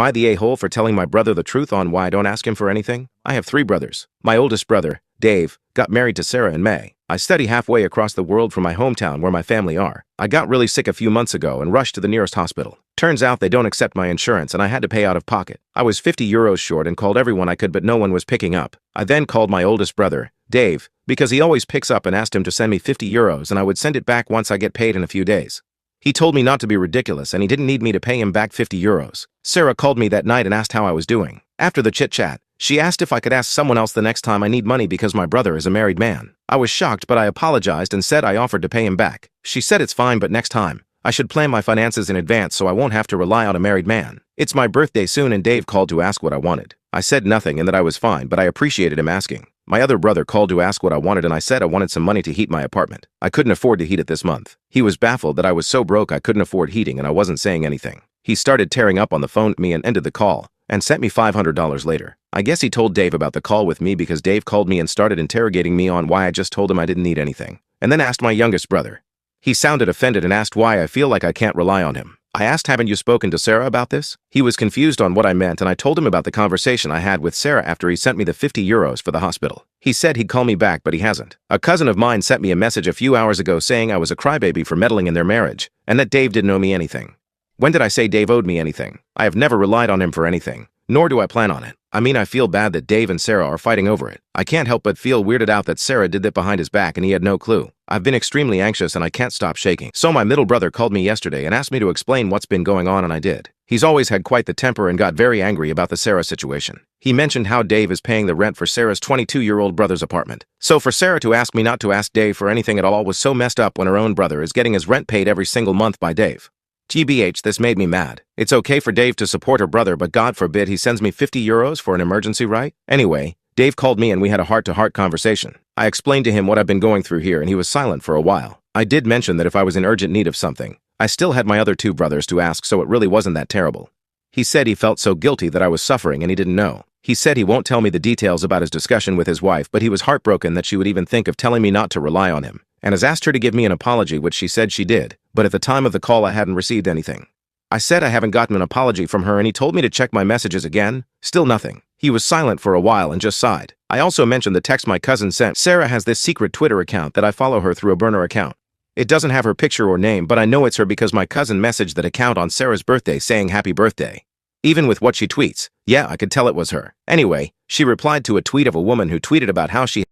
I the a-hole for telling my brother the truth on why I don't ask him for anything? I have 3 brothers. My oldest brother, Dave, got married to Sarah in May. I study halfway across the world from my hometown where my family are. I got really sick a few months ago and rushed to the nearest hospital. Turns out they don't accept my insurance and I had to pay out of pocket. I was 50 euros short and called everyone I could, but no one was picking up. I then called my oldest brother, Dave, because he always picks up, and asked him to send me 50 euros and I would send it back once I get paid in a few days. He told me not to be ridiculous and he didn't need me to pay him back 50 euros. Sarah called me that night and asked how I was doing. After the chit-chat, she asked if I could ask someone else the next time I need money because my brother is a married man. I was shocked, but I apologized and said I offered to pay him back. She said it's fine, but next time, I should plan my finances in advance so I won't have to rely on a married man. It's my birthday soon and Dave called to ask what I wanted. I said nothing and that I was fine, but I appreciated him asking. My other brother called to ask what I wanted and I said I wanted some money to heat my apartment. I couldn't afford to heat it this month. He was baffled that I was so broke I couldn't afford heating and I wasn't saying anything. He started tearing up on the phone with me and ended the call and sent me $500 later. I guess he told Dave about the call with me because Dave called me and started interrogating me on why I just told him I didn't need anything, and then asked my youngest brother. He sounded offended and asked why I feel like I can't rely on him. I asked, haven't you spoken to Sarah about this? He was confused on what I meant and I told him about the conversation I had with Sarah after he sent me the 50 euros for the hospital. He said he'd call me back, but he hasn't. A cousin of mine sent me a message a few hours ago saying I was a crybaby for meddling in their marriage and that Dave didn't owe me anything. When did I say Dave owed me anything? I have never relied on him for anything, nor do I plan on it. I mean, I feel bad that Dave and Sarah are fighting over it. I can't help but feel weirded out that Sarah did that behind his back and he had no clue. I've been extremely anxious and I can't stop shaking. So my middle brother called me yesterday and asked me to explain what's been going on, and I did. He's always had quite the temper and got very angry about the Sarah situation. He mentioned how Dave is paying the rent for Sarah's 22-year-old brother's apartment. So for Sarah to ask me not to ask Dave for anything at all was so messed up when her own brother is getting his rent paid every single month by Dave. GBH, this made me mad. It's okay for Dave to support her brother, but God forbid he sends me 50 euros for an emergency, right? Anyway, Dave called me and we had a heart-to-heart conversation. I explained to him what I've been going through here and he was silent for a while. I did mention that if I was in urgent need of something, I still had my other 2 brothers to ask, so it really wasn't that terrible. He said he felt so guilty that I was suffering and he didn't know. He said he won't tell me the details about his discussion with his wife, but he was heartbroken that she would even think of telling me not to rely on him, and has asked her to give me an apology, which she said she did, but at the time of the call I hadn't received anything. I said I haven't gotten an apology from her and he told me to check my messages again. Still nothing. He was silent for a while and just sighed. I also mentioned the text my cousin sent. Sarah has this secret Twitter account that I follow her through a burner account. It doesn't have her picture or name, but I know it's her because my cousin messaged that account on Sarah's birthday saying happy birthday. Even with what she tweets, yeah, I could tell it was her. Anyway, she replied to a tweet of a woman who tweeted about how she